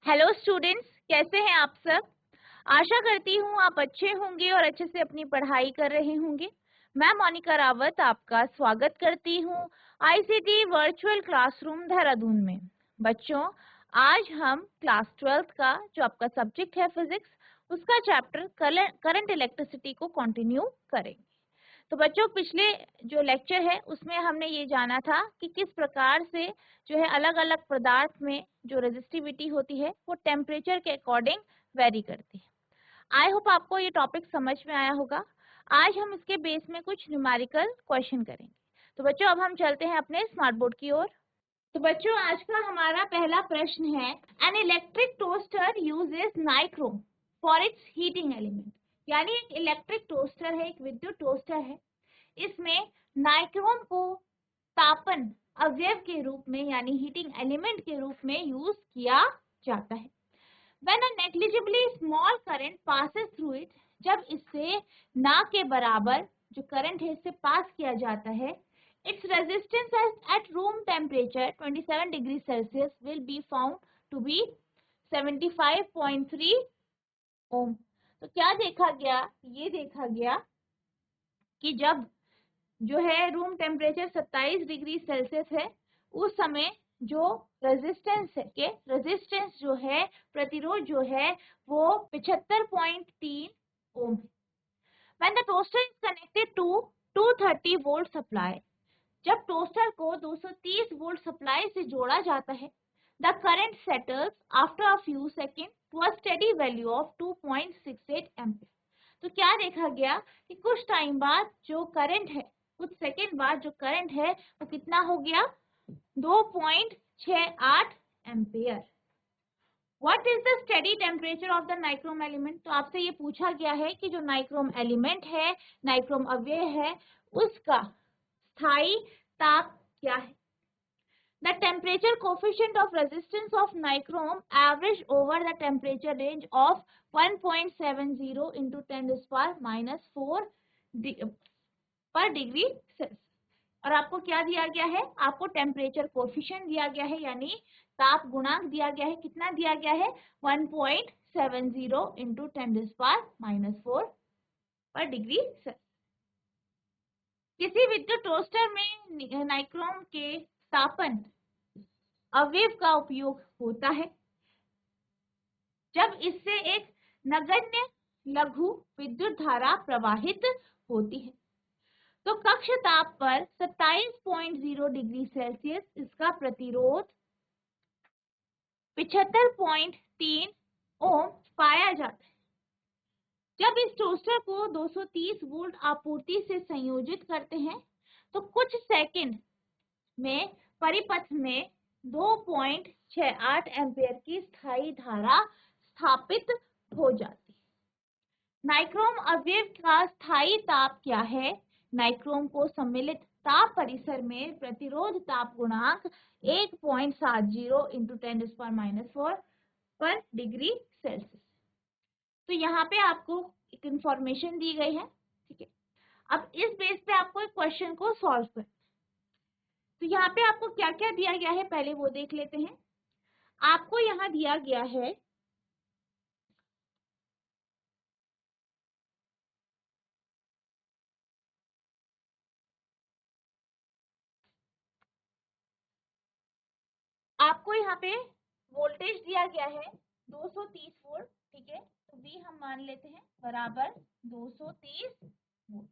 Hello students, कैसे हैं आप सब। आशा करती हूँ आप अच्छे होंगे और अच्छे से अपनी पढ़ाई कर रहे होंगे। मैं मोनिका रावत आपका स्वागत करती हूँ आईसीटी वर्चुअल क्लासरूम देहरादून में। बच्चों, आज हम क्लास 12th का जो आपका सब्जेक्ट है फिजिक्स, उसका चैप्टर करंट इलेक्ट्रिसिटी को कंटिन्यू करेंगे। तो बच्चों, पिछले जो लेक्चर है उसमें हमने ये जाना था कि किस प्रकार से जो है अलग अलग पदार्थ में जो रेजिस्टिविटी होती है वो टेम्परेचर के अकॉर्डिंग वेरी करती है। आई होप आपको ये टॉपिक समझ में आया होगा। आज हम इसके बेस में कुछ न्यूमेरिकल क्वेश्चन करेंगे। तो बच्चों, अब हम चलते हैं अपने स्मार्ट बोर्ड की ओर। तो बच्चों, आज का हमारा पहला प्रश्न है, an electric toaster uses nichrome for its heating element. यानी एक इलेक्ट्रिक टोस्टर है, एक विद्युत टोस्टर है, इसमें नाइक्रोम को तापन अवयव के रूप में यानी हीटिंग एलिमेंट के रूप में यूज किया जाता है। When a negligibly small current passes through it, जब इससे ना के बराबर जो करंट है इससे पास किया जाता है, its resistance at room temperature 27 degree Celsius will be found to be 75.3 ओम। तो क्या देखा गया, ये देखा गया कि जब जो है रूम टेम्परेचर 27 डिग्री सेल्सियस है, उस समय जो रेजिस्टेंस जो है, प्रतिरोध जो है वो 75.3 ओम है। When the toaster is connected to 230 volt supply, जब टोस्टर को 230 वोल्ट सप्लाई से जोड़ा जाता है, the current settles after a few second to a steady value of 2.68 ampere. तो क्या देखा गया कि कुछ टाइम बाद जो करंट है, कुछ सेकेंड बाद जो करंट है वो कितना हो गया, 2.68 ampere. What is the steady temperature of the nichrome element. तो आपसे ये पूछा गया है कि जो नाइक्रोम एलिमेंट है, नाइक्रोम अवयव है, उसका स्थायी ताप क्या है। The temperature coefficient of resistance of nichrome average over the temperature range of 1.70 into 10 to the power minus 4 पर डिग्री सेल्सियस। और आपको क्या दिया गया है, आपको टेम्परेचर कोफिशिएंट दिया गया है, यानी ताप गुणांक दिया गया है। कितना दिया गया है, 1.70 into 10 to the power minus 4 पर डिग्री सेल्सियस। किसी विद्युत टोस्टर में नाइक्रोम के तापन अवयव का उपयोग होता है जब इससे एक नगण्य लघु विद्युत धारा प्रवाहित होती है। तो कक्ष ताप पर 27.0 डिग्री सेल्सियस इसका प्रतिरोध 75.3 ओम पाया जाता है। जब इस टोस्टर को 230 वोल्ट आपूर्ति से संयोजित करते हैं तो कुछ सेकंड में परिपथ में 2.68 एम्पीयर की स्थायी धारा स्थापित हो जाती है। नाइक्रोम अवयव का स्थायी ताप क्या है। नाइक्रोम को सम्मिलित ताप परिसर में प्रतिरोध ताप गुणांक 1.70 into 10 to the power minus 4 पर डिग्री सेल्सियस। तो यहाँ पे आपको एक इंफॉर्मेशन दी गई है, ठीक है। अब इस बेस पे आपको एक क्वेश्चन को सॉल्व करना। तो यहाँ पे आपको क्या क्या दिया गया है पहले वो देख लेते हैं। आपको यहाँ दिया गया है आपको यहाँ पे वोल्टेज दिया गया है 230 वोल्ट, ठीक है। तो V हम मान लेते हैं बराबर 230 वोल्ट,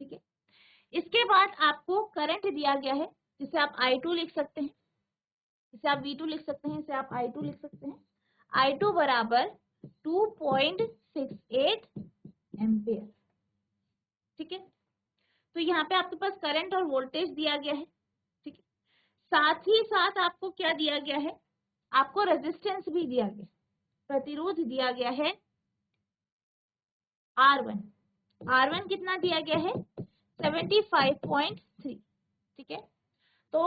ठीक है। इसके बाद आपको करंट दिया गया है, जिसे आप I2 लिख सकते हैं, जिसे आप V2 लिख सकते हैं, इसे आप I2 लिख सकते हैं। I2 बराबर 2.68 एम्पियर, ठीक है। तो यहाँ पे आपके पास करंट और वोल्टेज दिया गया है, ठीक है। साथ ही साथ आपको क्या दिया गया है, आपको रेजिस्टेंस भी दिया गया, प्रतिरोध दिया गया है R1। R1 कितना दिया गया है, 75.3, ठीक है। तो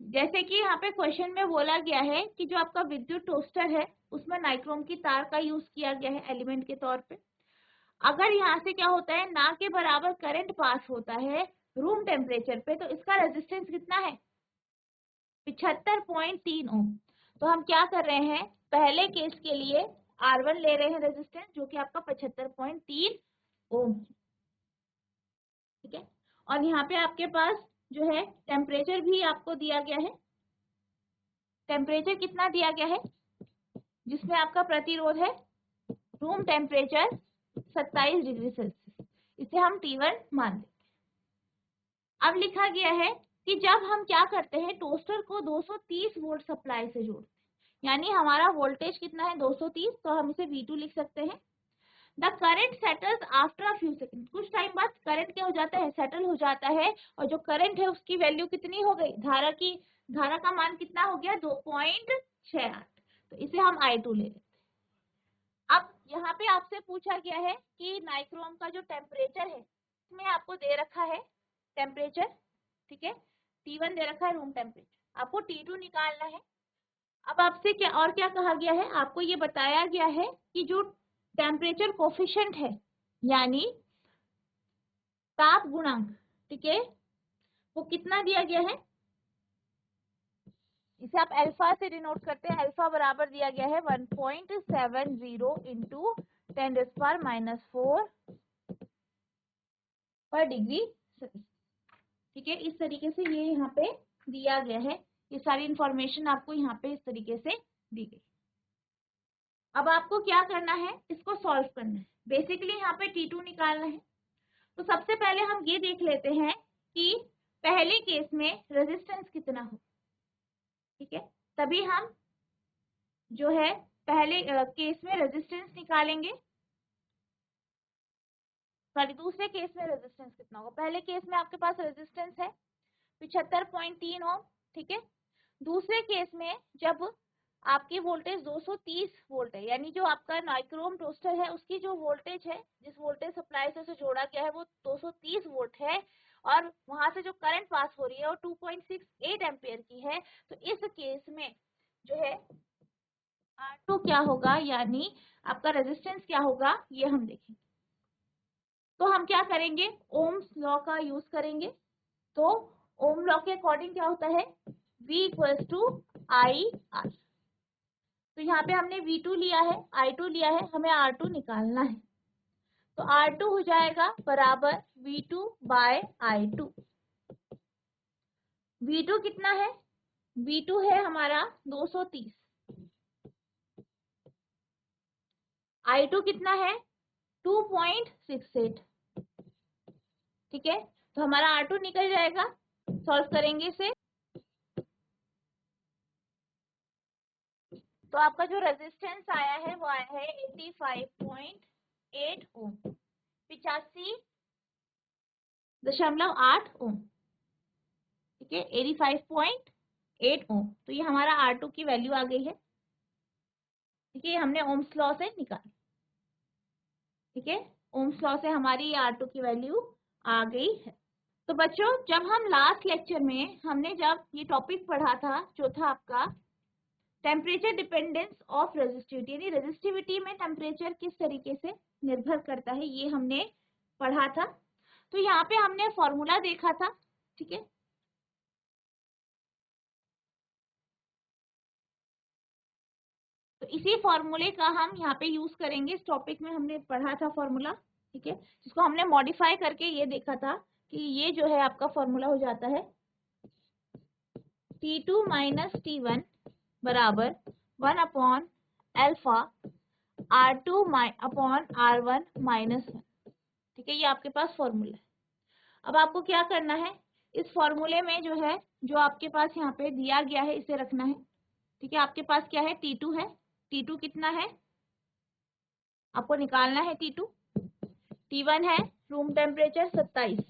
जैसे कि यहाँ पे क्वेश्चन में बोला गया है कि जो आपका विद्युत टोस्टर है उसमें नाइक्रोम की तार का यूज किया गया है एलिमेंट के तौर पे। अगर यहाँ से क्या होता है, ना के बराबर करंट पास होता है रूम टेम्परेचर पे, तो इसका रेजिस्टेंस कितना है, 75.3 ओम। तो हम क्या कर रहे हैं, पहले केस के लिए R1 ले रहे हैं रेजिस्टेंस, जो कि आपका 75.3 ओम, ठीक है। और यहाँ पे आपके पास जो है टेम्परेचर भी आपको दिया गया है, टेम्परेचर कितना दिया गया है, जिसमें आपका प्रतिरोध है रूम टेम्परेचर 27 डिग्री सेल्सियस, इसे हम T1 मान लेंगे। अब लिखा गया है कि जब हम क्या करते हैं, टोस्टर को 230 वोल्ट सप्लाई से जोड़ते हैं, यानी हमारा वोल्टेज कितना है 230, तो हम इसे V2 लिख सकते हैं। The current settles after a few second, कुछ टाइम बाद करंट क्या हो जाता है, सेटल हो जाता है, और जो करंट है उसकी वैल्यू कितनी हो गई, धारा का मान कितना हो गया 2.68, तो इसे हम I2 ले लेते हैं। अब यहाँ पे आपसे पूछा गया है कि नाइक्रोम का जो टेम्परेचर है, इसमें आपको दे रखा है टेम्परेचर, ठीक है, T1 दे रखा है रूम टेम्परेचर, आपको T2 निकालना है। अब आपसे क्या कहा गया है, आपको ये बताया गया है कि जो टेम्परेचर कोफिशिएंट है, यानी ताप गुणांक, ठीक है, वो कितना दिया गया है, इसे आप अल्फा से डिनोट करते हैं, अल्फा बराबर दिया गया है 1.70 इंटू 10⁻⁴ पर डिग्री, ठीक है। इस तरीके से ये यहाँ पे दिया गया है, ये सारी इंफॉर्मेशन आपको यहाँ पे इस तरीके से दी गई। अब आपको क्या करना है, इसको सॉल्व करना है, बेसिकली यहाँ पे T2 निकालना है। तो सबसे पहले हम ये देख लेते हैं कि पहले केस में रेजिस्टेंस कितना हो, ठीक है, तभी हम जो है पहले केस में रेजिस्टेंस निकालेंगे, सॉरी दूसरे केस में रेजिस्टेंस कितना होगा। पहले केस में आपके पास रेजिस्टेंस है 75.3 ओम, ठीक है। दूसरे केस में जब आपकी वोल्टेज 230 वोल्ट है, यानी जो आपका नाइक्रोम टोस्टर है उसकी जो वोल्टेज है, जिस वोल्टेज सप्लाई से उसे जोड़ा गया है वो 230 वोल्ट है, और वहां से जो करंट पास हो रही है वो 2.68 एम्पियर की है। तो इस केस में जो है R2 क्या होगा, यानी आपका रेजिस्टेंस क्या होगा, ये हम देखेंगे। तो हम क्या करेंगे, ओम्स लॉ का यूज करेंगे। तो ओम लॉ के अकॉर्डिंग क्या होता है, V equals to I R. तो यहाँ पे हमने V2 लिया है, I2 लिया है, हमें R2 निकालना है। तो R2 हो जाएगा बराबर V2 बाय I2। V2 कितना है, V2 है हमारा 230, I2 कितना है 2.68, ठीक है। तो हमारा R2 निकल जाएगा, सॉल्व करेंगे इसे, तो आपका जो रेजिस्टेंस आया है वो आया है 85.8 ओम, 85.8 ओम, ठीक है, 85.8 ओम। तो ये हमारा R2 की वैल्यू आ गई है, ठीक है, हमने ओम्स लॉ से निकाली, ठीक है, ओम्स लॉ से हमारी R2 की वैल्यू आ गई है। तो बच्चों जब हम लास्ट लेक्चर में हमने जब ये टॉपिक पढ़ा था, जो था आपका टेम्परेचर डिपेंडेंस ऑफ रेजिस्टिविटी, यानी रेजिस्टिविटी में टेम्परेचर किस तरीके से निर्भर करता है, ये हमने पढ़ा था। तो यहाँ पे हमने फॉर्मूला देखा था, ठीक है, तो इसी फॉर्मूले का हम यहाँ पे यूज करेंगे। इस टॉपिक में हमने पढ़ा था फॉर्मूला, ठीक है, जिसको हमने मॉडिफाई करके ये देखा था कि ये जो है आपका फॉर्मूला हो जाता है T2 माइनस T1 बराबर 1 upon alpha R2 upon R1 minus 1, ठीक है, ये आपके पास फॉर्मूला है। अब आपको क्या करना है, इस फॉर्मूले में जो है, जो आपके पास यहाँ पे दिया गया है इसे रखना है, ठीक है। आपके पास क्या है, T2 है, T2 कितना है आपको निकालना है, T2, T1 है रूम टेम्परेचर 27,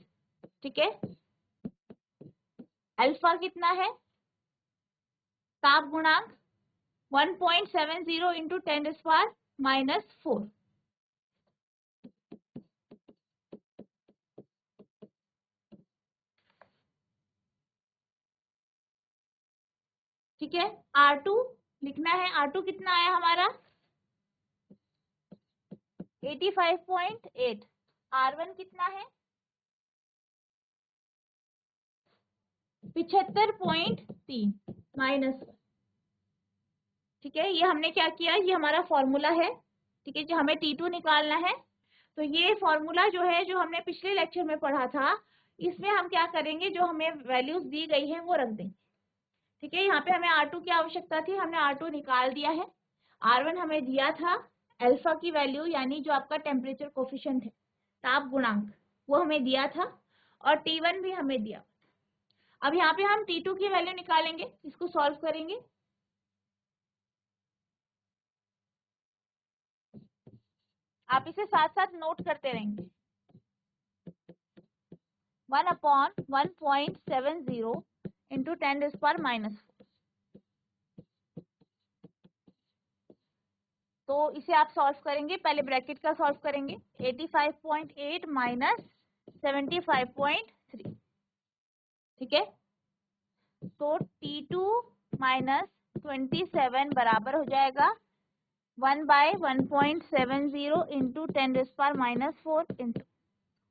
ठीक है, अल्फा कितना है ताप गुणांक 1.70 इंटू 10⁻⁴, ठीक है। R2 लिखना है, R2 कितना आया हमारा 85.8, R1 कितना है 75.3 माइनस 1, ठीक है, ये हमने क्या किया, ये हमारा फॉर्मूला है। ठीक है, जो हमें T2 निकालना है, तो ये फॉर्मूला जो है, जो हमने पिछले लेक्चर में पढ़ा था, इसमें हम क्या करेंगे, जो हमें वैल्यूज दी गई है वो रख देंगे। ठीक है, यहाँ पे हमें R2 की आवश्यकता थी, हमने R2 निकाल दिया है। R1 हमें दिया था अल्फा की वैल्यू, यानी जो आपका टेम्परेचर कोफिशिएंट है, ताप गुणांक, वो हमें दिया था, और T1 भी हमें दिया। अब यहाँ पे हम T2 की वैल्यू निकालेंगे, इसको सॉल्व करेंगे। आप इसे साथ साथ नोट करते रहेंगे। 1/1.70 इंटू 10⁻⁻⁴। तो इसे आप सॉल्व करेंगे, पहले ब्रैकेट का सॉल्व करेंगे। 85.8 माइनस 75.3। ठीक है, तो T2 माइनस 27 बराबर हो जाएगा 1/1.70 इंटू 10⁻⁻⁴ इंटू,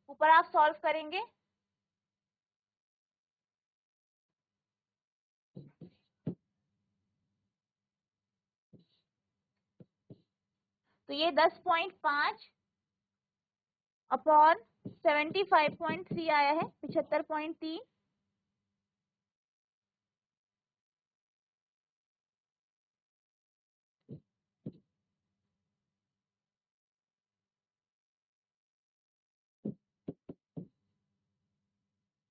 ऊपर आप सॉल्व करेंगे तो ये 10.5 अपॉन 75.3 आया है, 75.3।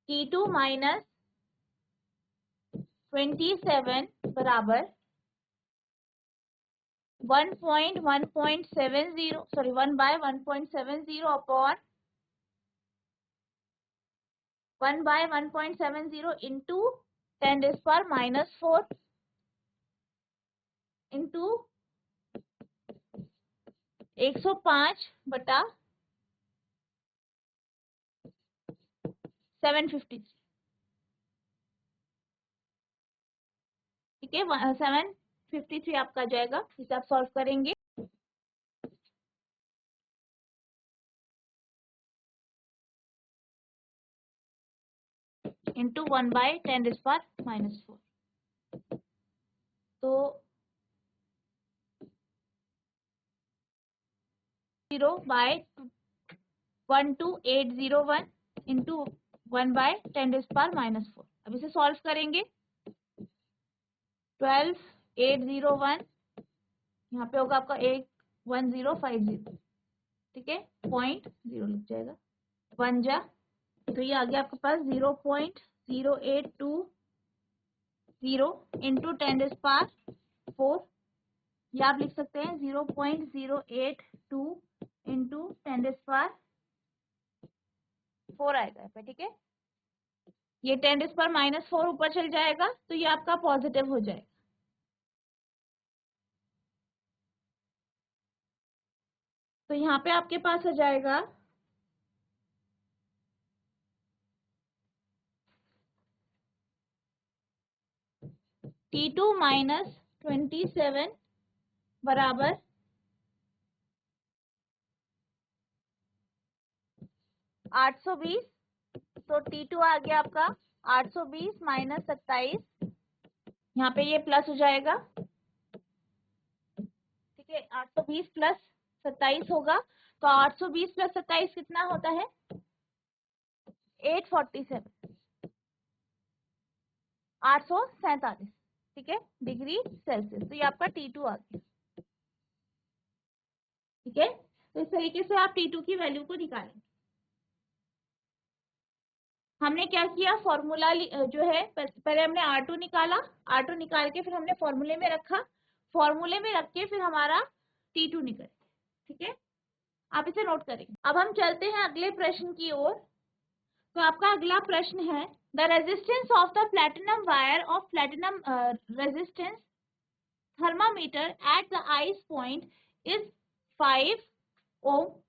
T2 माइनस 27 बराबर 1/1.70 सॉरी 1/1.70 अपॉन 1/1.70 इंटू 10⁻⁻⁴ इंटू 105/753। ठीक है, 753 आपका जाएगा, इसे आप सॉल्व करेंगे। इंटू 1/10⁻⁻⁴ तो 0/12801 इंटू 1/10⁻⁻⁴। अब इसे सॉल्व करेंगे। 12801 यहाँ पे होगा आपका 81050। ठीक है, 0.0 लिख जाएगा, 1 जा, तो ये आ गया आपके पास 0.0820 इंटू 10⁻⁴। या आप लिख सकते हैं 0.082 इंटू 10⁻⁴ आएगा। ठीक है, ये 10⁻⁻⁴ ऊपर चल जाएगा, तो ये आपका पॉजिटिव हो जाएगा। तो यहाँ पे आपके पास आ जाएगा T2 माइनस 27 बराबर 820। तो T2 आ गया आपका 820 माइनस 27, यहाँ पे ये प्लस हो जाएगा। ठीक है, 820 प्लस 27 होगा, तो 820 प्लस 27 कितना होता है, 847, 847। ठीक है, डिग्री सेल्सियस। तो ये आपका T2 आ गया। ठीक है, तो इस तरीके से आप T2 की वैल्यू को निकालेंगे। हमने क्या किया, फॉर्मूला जो है, पहले हमने R2 निकाला, R2 निकाल के फिर हमने फॉर्मूले में रखा, फॉर्मूले में रख के फिर हमारा T2 निकल। ठीक है, आप इसे नोट करेंगे। अब हम चलते हैं अगले प्रश्न की ओर। तो आपका अगला प्रश्न है, the resistance of the platinum wire of platinum resistance thermometer at the ice point is 5 ohm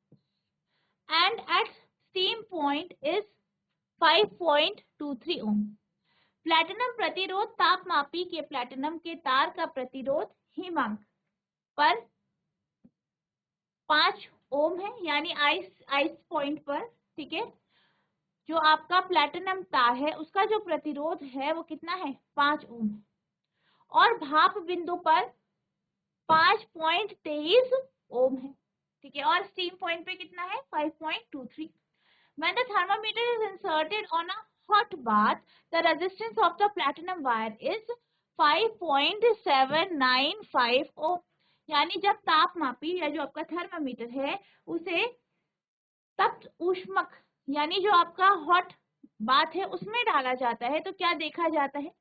and at steam point is 5.23 ohm. Platinum प्रतिरोध तापमापी के प्लैटिनम के तार का प्रतिरोध हिमांक पर 5 ओम है, यानी आइस पॉइंट पर। ठीक है, जो आपका प्लैटिनम तार है उसका जो प्रतिरोध है वो कितना है, 5 ओम है। और भाप बिंदु पर 5.23 ओम है, ठीक है। और स्टीम पॉइंट पे कितना है 5.23। When the thermometer is inserted on a hot bath, the resistance of the platinum wire is 5.795 ohm। यानी जब तापमापी या जो आपका थर्मामीटर है उसे तप्त ऊष्मक यानी जो आपका हॉट बात है उसमें डाला जाता है तो क्या देखा जाता है,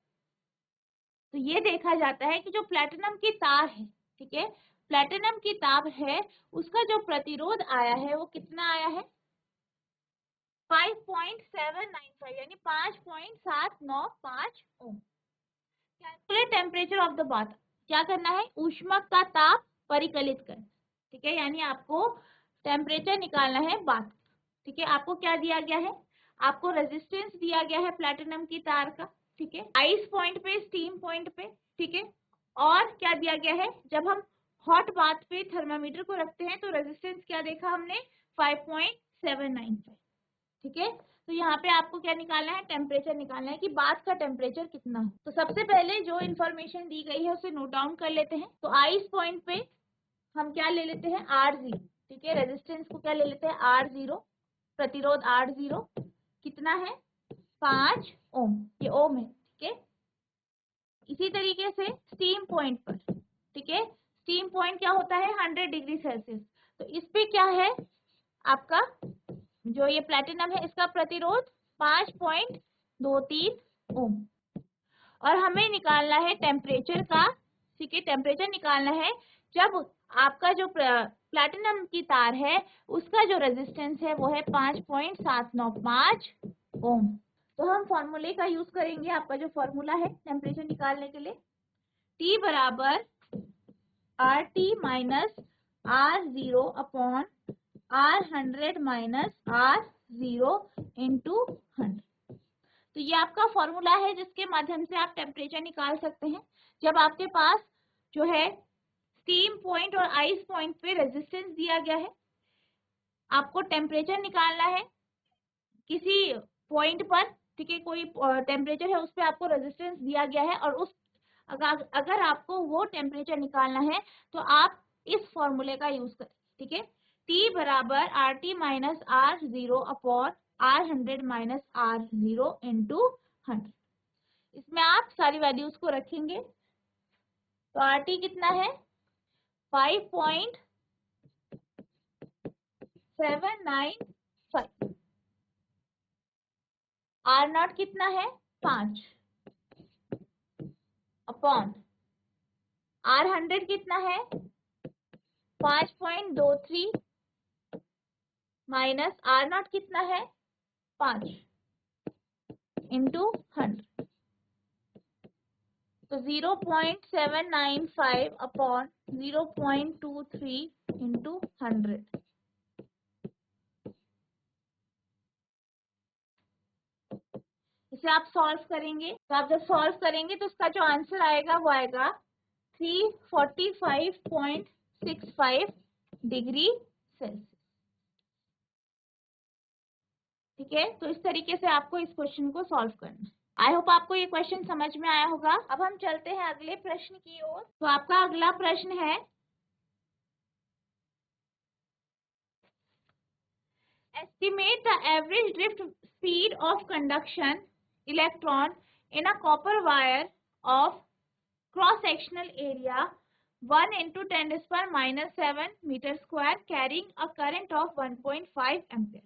तो ये देखा जाता है कि जो प्लेटिनम की तार है, ठीक है, प्लेटिनम की तार है उसका जो प्रतिरोध आया है वो कितना आया है 5.795 यानी 5.795 ohm. Calculate temperature of the bath, क्या करना है ऊष्मक का ताप परिकलित कर, ठीक है, यानी आपको टेम्परेचर निकालना है बाथ, ठीक है। आपको क्या दिया गया है, आपको रेजिस्टेंस दिया गया है प्लैटिनम की तार का, ठीक है, आइस पॉइंट पे स्टीम पॉइंट पे, ठीक है। और क्या दिया गया है, जब हम हॉट बाथ पे थर्मामीटर को रखते हैं तो रेजिस्टेंस क्या देखा हमने 5.795, ठीक है। तो यहाँ पे आपको क्या निकालना है टेम्परेचर निकालना है कि बाथ का टेम्परेचर कितना हो। तो सबसे पहले जो इन्फॉर्मेशन दी गई है उसे नोट डाउन कर लेते हैं। तो आइस पॉइंट पे हम क्या ले लेते हैं R0, ठीक है, रेजिस्टेंस को क्या ले लेते हैं R0, प्रतिरोध R0 कितना है 5 ओम, ये ओम है, ठीक है। इसी तरीके से स्टीम पॉइंट पर, ठीक है, स्टीम पॉइंट क्या होता है 100 डिग्री सेल्सियस। तो इस पे क्या है आपका जो ये प्लैटिनम है इसका प्रतिरोध 5.23 ओम। और हमें निकालना है टेम्परेचर का, ठीक है, टेम्परेचर निकालना है जब आपका जो प्लैटिनम की तार है उसका जो रेजिस्टेंस है वो है 5.795 ओम। तो हम फॉर्मूले का यूज करेंगे, आपका जो फॉर्मूला है टेम्परेचर निकालने के लिए T बराबर RT minus R0 upon R100 minus R0 into 100। तो ये आपका फॉर्मूला है जिसके माध्यम से आप टेम्परेचर निकाल सकते हैं। जब आपके पास जो है स्टीम पॉइंट और आइस पॉइंट पे रेजिस्टेंस दिया गया है, आपको टेम्परेचर निकालना है किसी पॉइंट पर, ठीक है, कोई टेम्परेचर है उस पर आपको रेजिस्टेंस दिया गया है और उस अगर आपको वो टेम्परेचर निकालना है तो आप इस फॉर्मूले का यूज करें, ठीक है। T बराबर RT minus R0 upon R100 minus R0 into 100। इसमें आप सारी वैल्यूज को रखेंगे तो RT कितना है 5.795, R0 कितना है 5 अपॉन R100 कितना है 5.23 माइनस R0 कितना है 5 इंटू 100। तो 0.795 अपॉन 0.23 इंटू 100। इसे आप सॉल्व करेंगे तो आप जब सॉल्व करेंगे तो उसका जो आंसर आएगा वो आएगा 345.65 डिग्री सेल्सियस, ठीक है। तो इस तरीके से आपको इस क्वेश्चन को सॉल्व करना है। आई होप आपको ये क्वेश्चन समझ में आया होगा। अब हम चलते हैं अगले प्रश्न की ओर। तो आपका अगला प्रश्न है estimate the average drift speed of conduction electron in a copper wire of cross sectional area 1 × 10⁻⁷ metre square carrying a current of 1.5 ampere.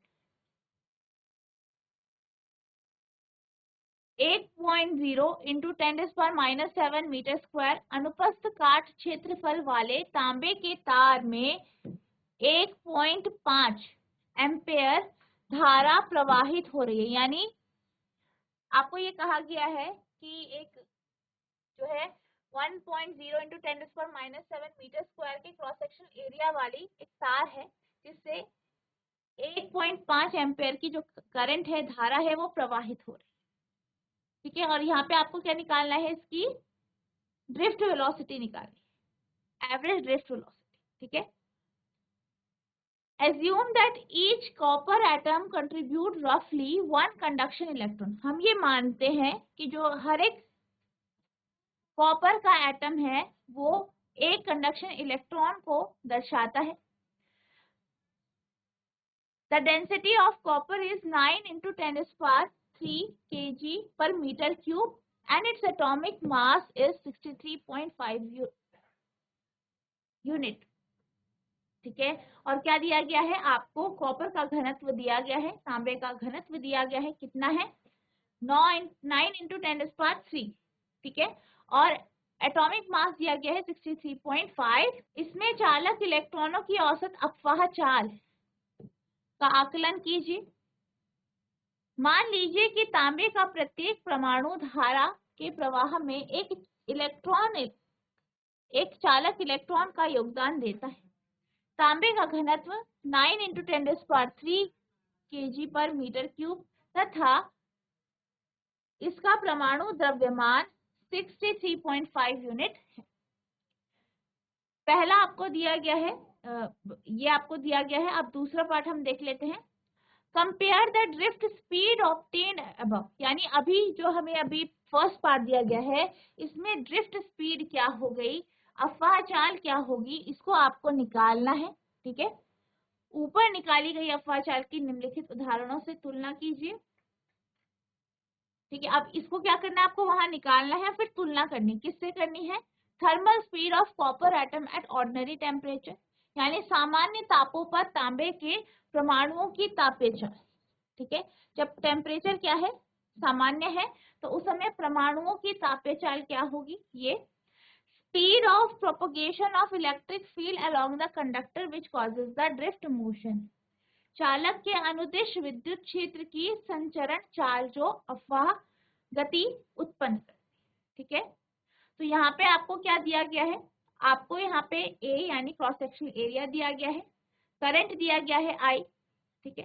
1.0 × 10⁻⁷ metre square अनुप्रस्थ काट क्षेत्रफल वाले तांबे के तार में 1.5 एम्पेयर धारा प्रवाहित हो रही है। यानी आपको ये कहा गया है कि एक जो है 1.0 × 10⁻⁷ मीटर स्क्वायर के क्रॉस सेक्शन एरिया वाली एक तार है जिससे 1.5 एम्पेयर की जो करंट है धारा है वो प्रवाहित हो रही है, ठीक है। और यहाँ पे आपको क्या निकालना है इसकी ड्रिफ्ट वेलोसिटी निकालनी है, एवरेज ड्रिफ्ट वेलोसिटी, ठीक है। Assume that each copper atom contribute roughly 1 conduction electron। हम ये मानते हैं कि जो हर एक कॉपर का एटम है वो एक कंडक्शन इलेक्ट्रॉन को दर्शाता है। The density of copper is 9 into 10⁻³ kg per meter cube and its atomic mass is 63.5 unit. ठीक है, और क्या दिया गया है आपको, कॉपर का घनत्व दिया गया है, तांबे का घनत्व दिया गया है, कितना है 9 into 10⁻³। ठीक है, और एटॉमिक मास दिया गया है 63.5। इसमें चालक इलेक्ट्रॉनों की औसत अपवाह चाल का आकलन कीजिए। मान लीजिए कि तांबे का प्रत्येक परमाणु धारा के प्रवाह में एक चालक इलेक्ट्रॉन का योगदान देता है। तांबे का घनत्व 9 into 10⁻³ kg per meter cube तथा इसका परमाणु द्रव्यमान 63.5 यूनिट है। पहला आपको दिया गया है, ये आपको दिया गया है। अब दूसरा पार्ट हम देख लेते हैं। Compare the drift speed obtained above, यानी अभी जो हमें अभी फर्स्ट पार्ट दिया गया है, इसमें ड्रिफ्ट स्पीड क्या हो गई, अफवाह चाल क्या होगी, इसको आपको निकालना है। ठीक है, ऊपर निकाली गई अफवाह चाल की निम्नलिखित उदाहरणों से तुलना कीजिए। ठीक है, अब इसको क्या करना है, आपको वहां निकालना है, फिर तुलना करनी, किससे करनी है, thermal speed of copper atom at ordinary temperature, यानी सामान्य तापों पर तांबे के परमाणुओं की तापीय चाल। ठीक है, जब टेम्परेचर क्या है, सामान्य है, तो उस समय परमाणुओं की तापीय चाल क्या होगी, ये speed of propagation of electric field along the conductor which causes the drift motion, चालक के अनुदिश विद्युत क्षेत्र की संचरण चाल जो अफवाह गति उत्पन्न करती है। ठीक है, तो यहाँ पे आपको क्या दिया गया है, आपको यहाँ पे A यानी क्रॉस सेक्शनल एरिया दिया गया है, करंट दिया गया है I। ठीक है,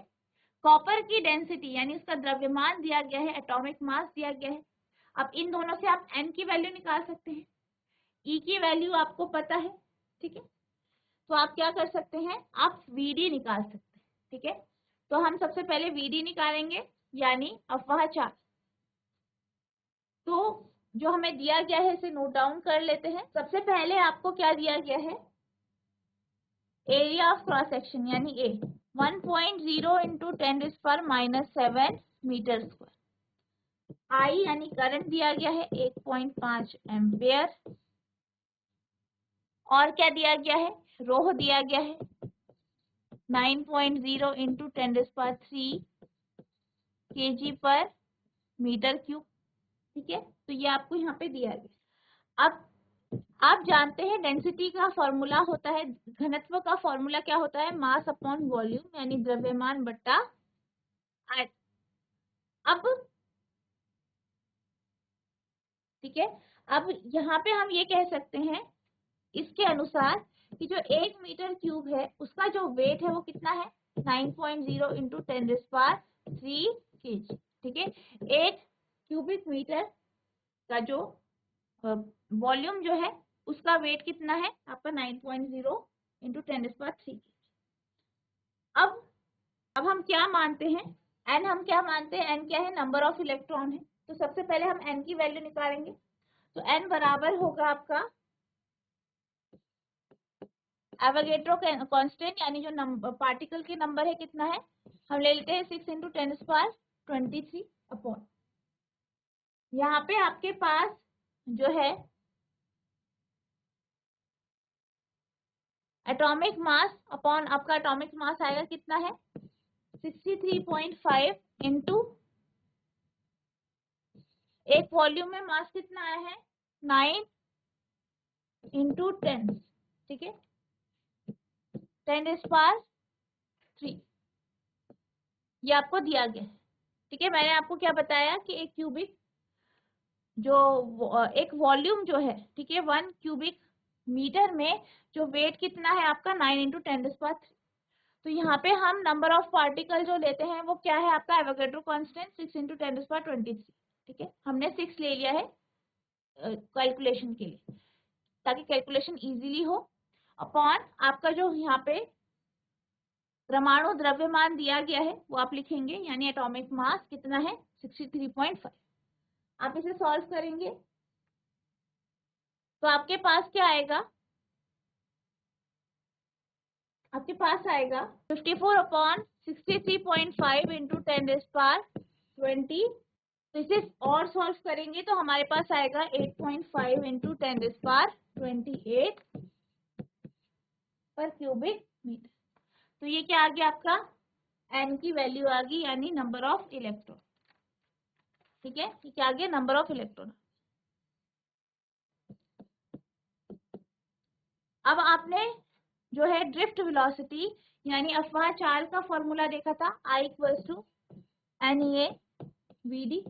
कॉपर की डेंसिटी यानी उसका द्रव्यमान दिया गया है, एटॉमिक मास दिया गया है। अब इन दोनों से आप N की वैल्यू निकाल सकते हैं, E की वैल्यू आपको पता है। ठीक है, तो आप क्या कर सकते हैं, आप VD निकाल सकते हैं। ठीक है, तो हम सबसे पहले VD निकालेंगे यानी अफवाह चाल। तो जो हमें दिया गया है इसे नोट डाउन कर लेते हैं। सबसे पहले आपको क्या दिया गया है, एरिया ऑफ क्रॉस सेक्शन यानी A 1.0 into 10⁻⁻7 metre square. I यानी करंट दिया गया है 1.5 एम्पियर, और क्या दिया गया है, रोह दिया गया है 9.0 into 10⁻³ kg पर मीटर क्यूब। ठीक है, तो ये आपको यहाँ पे दिया गया। अब आप जानते हैं डेंसिटी का फॉर्मूला होता है, घनत्व का फॉर्मूला क्या होता है, मास अपॉन वॉल्यूम यानी द्रव्यमान बट्टा आयतन। अब ठीक है, अब यहाँ पे हम ये कह सकते हैं इसके अनुसार कि जो 1 मीटर क्यूब है उसका जो वेट है वो कितना है, 9.0 into 10⁻³ kg। ठीक है, 1 क्यूबिक मीटर का जो वॉल्यूम जो है उसका वेट कितना है आपका 9.0 into 10⁻³ अब हम क्या मानते हैं, n हम क्या मानते हैं, n क्या है, नंबर ऑफ इलेक्ट्रॉन है। तो सबसे पहले हम n की वैल्यू निकालेंगे, तो n बराबर होगा आपका एवोगैड्रो कांस्टेंट यानी जो नंबर पार्टिकल के नंबर है कितना है, हम ले लेते हैं 6 into 10⁻23 अपॉन, यहाँ पे आपके पास जो है एटॉमिक मास अपॉन आपका एटॉमिक मास आएगा कितना है 63.5 इंटू एक वॉल्यूम में मास कितना आया है 9 into 10। ठीक है, 10⁻³ ये आपको दिया गया है। ठीक है, मैंने आपको क्या बताया कि एक क्यूबिक जो एक वॉल्यूम जो है, ठीक है, 1 क्यूबिक मीटर में जो वेट कितना है आपका 9 into 10⁻³। तो यहाँ पे हम नंबर ऑफ पार्टिकल जो लेते हैं वो क्या है आपका एवोगैड्रो कांस्टेंट 6 into 10⁻23। ठीक है, हमने 6 ले लिया है कैलकुलेशन के लिए ताकि कैलकुलेशन इजीली हो, अपॉन आपका जो यहाँ पे परमाणु द्रव्यमान दिया गया है वो आप लिखेंगे यानी एटॉमिक मास कितना है 63.5। आप इसे सॉल्व करेंगे तो आपके पास क्या आएगा, आपके पास आएगा 54/63.5 इंटू 10⁻20। तो इसे और सॉल्व करेंगे तो हमारे पास आएगा 8.5 इंटू 10⁻28 पर क्यूबिक मीटर। तो ये क्या आ गया आपका, एन की वैल्यू आ गई, यानी नंबर ऑफ इलेक्ट्रॉन। ठीक है, ये क्या आ गया, नंबर ऑफ इलेक्ट्रॉन। अब आपने जो है ड्रिफ्ट वेलोसिटी यानी अफवाह चाल का फॉर्मूला देखा था, I equals to NEA VD।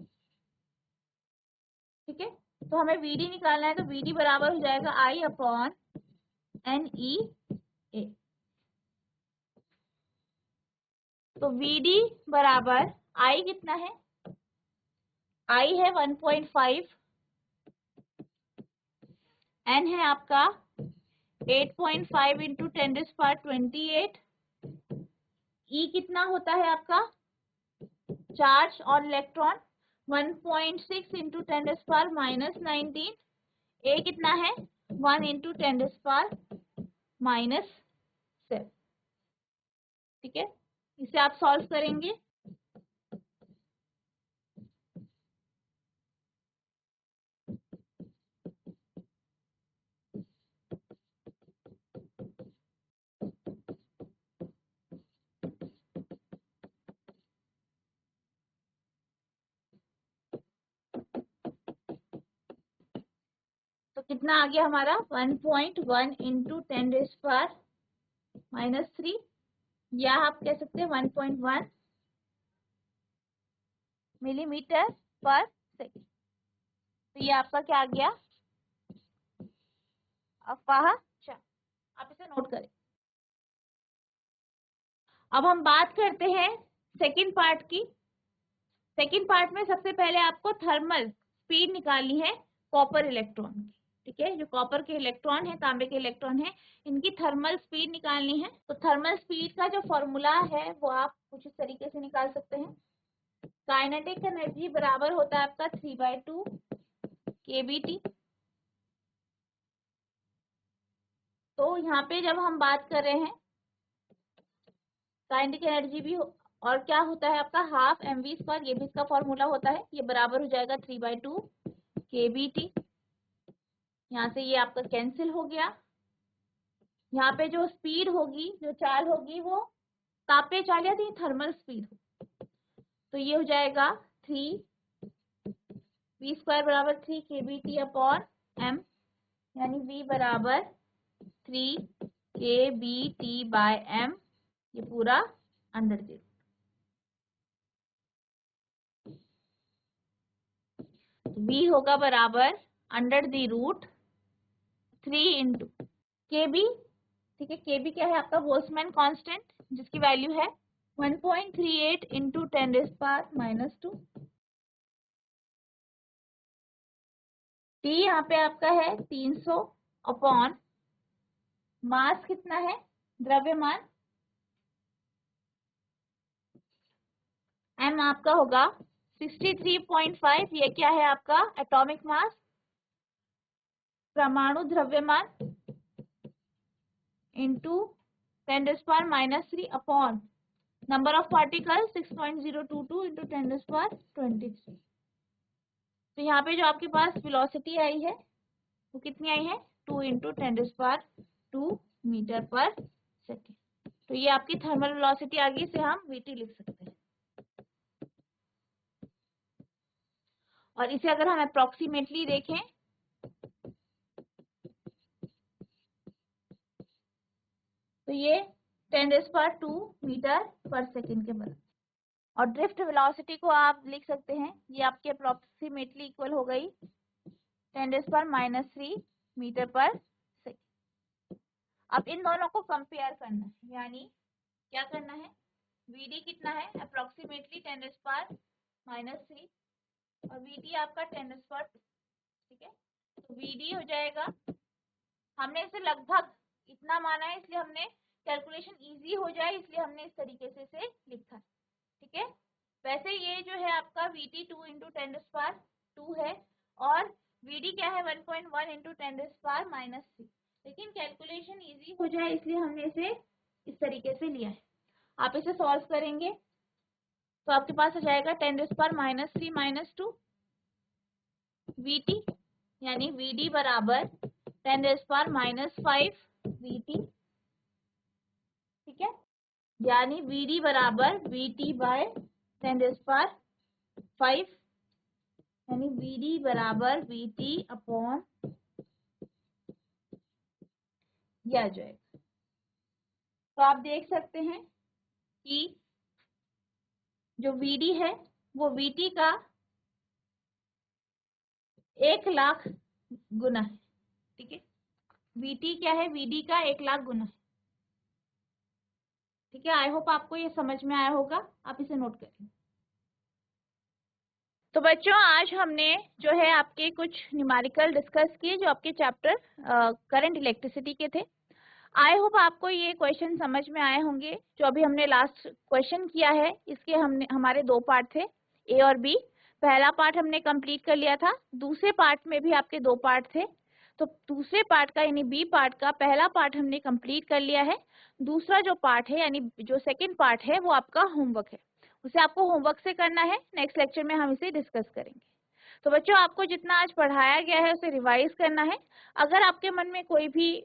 ठीक है, तो हमें VD निकालना है, तो VD बराबर हो जाएगा I अपॉन NEA। तो VD बराबर I कितना है, I है 1.5, N है आपका 8.5 इंटू 10⁻28, E कितना होता है आपका चार्ज और इलेक्ट्रॉन 1.6 इंटू 10⁻⁻19, ए कितना है 1 इंटू 10⁻⁻7। ठीक है, इसे आप सॉल्व करेंगे। तो कितना आ गया हमारा 1.1 इंटू 10⁻⁻3, या आप कह सकते हैं 1.1 मिलीमीटर पर सेकेंड। तो ये आपका क्या आ गया, अफवाह चाल। आप इसे नोट करें। अब हम बात करते हैं सेकंड पार्ट की। सेकंड पार्ट में सबसे पहले आपको थर्मल स्पीड निकालनी है कॉपर इलेक्ट्रॉन की। ठीक है, जो कॉपर के इलेक्ट्रॉन है, तांबे के इलेक्ट्रॉन है, इनकी थर्मल स्पीड निकालनी है। तो थर्मल स्पीड का जो फॉर्मूला है वो आप कुछ इस तरीके से निकाल सकते हैं। काइनेटिक एनर्जी बराबर होता है आपका 3/2 kBT। तो यहाँ पे जब हम बात कर रहे हैं काइनेटिक एनर्जी भी और क्या होता है आपका हाफ mv², ये भी इसका फॉर्मूला होता है, ये बराबर हो जाएगा 3/2 kBT। यहाँ से ये आपका कैंसिल हो गया। यहाँ पे जो स्पीड होगी, जो चाल होगी, वो तापीय चाल या थर्मल स्पीड हो, तो ये हो जाएगा 3 v² बराबर 3 kBT अपॉन m, यानी v बराबर 3 kBT/m, ये पूरा अंडर द v होगा बराबर under the root 3 into kb। ठीक है, kb क्या है आपका बोल्ट्जमैन कांस्टेंट, जिसकी वैल्यू है 1.38 इंटू 10⁻⁻2। टी यहाँ पे आपका है 300 अपॉन मास कितना है, द्रव्यमान, एम आपका होगा 63.5, ये क्या है आपका एटॉमिक मास, परमाणु द्रव्यमान, into 10⁻⁻3 upon number of particle 6.022 into 10⁻23। तो यहाँ पे जो आपके पास वेलोसिटी आई है वो कितनी आई है, 2 इंटू 10⁻2 मीटर पर सेकेंड। तो ये आपकी थर्मल वेलोसिटी आ गई, इसे हम वीटी लिख सकते हैं। और इसे अगर हम अप्रोक्सीमेटली देखें तो ये 10⁻2 मीटर पर सेकेंड के बराबर। और ड्रिफ्ट वेलोसिटी को आप लिख सकते हैं, ये आपके अप्रोक्सीमेटली इक्वल हो गई 10⁻³ मीटर पर सेकेंड। अब इन दोनों को कंपेयर करना है, यानी क्या करना है, वीडी कितना है अप्रोक्सीमेटली 10⁻³ और वीडी आपका 10⁻²। ठीक है, तो वीडी हो जाएगा, हमने इसे लगभग इतना माना है इसलिए हमने कैलकुलेशन इजी हो जाए इसलिए हमने इस तरीके से इसे लिखा। ठीक है, वैसे ये जो है आपका VT 2 इंटू 10⁻² है और VD क्या है 1.1 इंटू 10⁻⁻3, लेकिन कैलकुलेशन इजी हो जाए इसलिए हमने इसे इस तरीके से लिया है। आप इसे सॉल्व करेंगे तो आपके पास आ जाएगा 10⁻³ VT, यानी VD बराबर 10⁻⁵ VT। ठीक है, यानी VD बराबर VT/10⁵, यानी VD बराबर VT अपॉन ये आ जाएगा। तो आप देख सकते हैं कि जो VD है वो VT का 1,00,000 गुना है। ठीक है, VT क्या है, VD का 1,00,000 गुना है। ठीक है, आई होप आपको ये समझ में आया होगा, आप इसे नोट करें। तो बच्चों आज हमने जो है आपके कुछ न्यूमेरिकल डिस्कस किए जो आपके चैप्टर करंट इलेक्ट्रिसिटी के थे। आई होप आपको ये क्वेश्चन समझ में आए होंगे। जो अभी हमने लास्ट क्वेश्चन किया है इसके हमारे 2 पार्ट थे, ए और बी। पहला पार्ट हमने कंप्लीट कर लिया था, दूसरे पार्ट में भी आपके 2 पार्ट थे। तो दूसरे पार्ट का यानी बी पार्ट का पहला पार्ट हमने कंप्लीट कर लिया है। दूसरा जो पार्ट है यानी जो सेकंड पार्ट है वो आपका होमवर्क है, उसे आपको होमवर्क से करना है। नेक्स्ट लेक्चर में हम इसे डिस्कस करेंगे। तो बच्चों आपको जितना आज पढ़ाया गया है उसे रिवाइज करना है। अगर आपके मन में कोई भी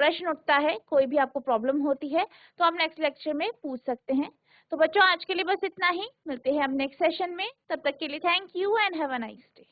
प्रश्न उठता है, कोई भी आपको प्रॉब्लम होती है तो आप नेक्स्ट लेक्चर में पूछ सकते हैं। तो बच्चों आज के लिए बस इतना ही, मिलते हैं हम नेक्स्ट सेशन में। तब तक के लिए thank you and have a nice day.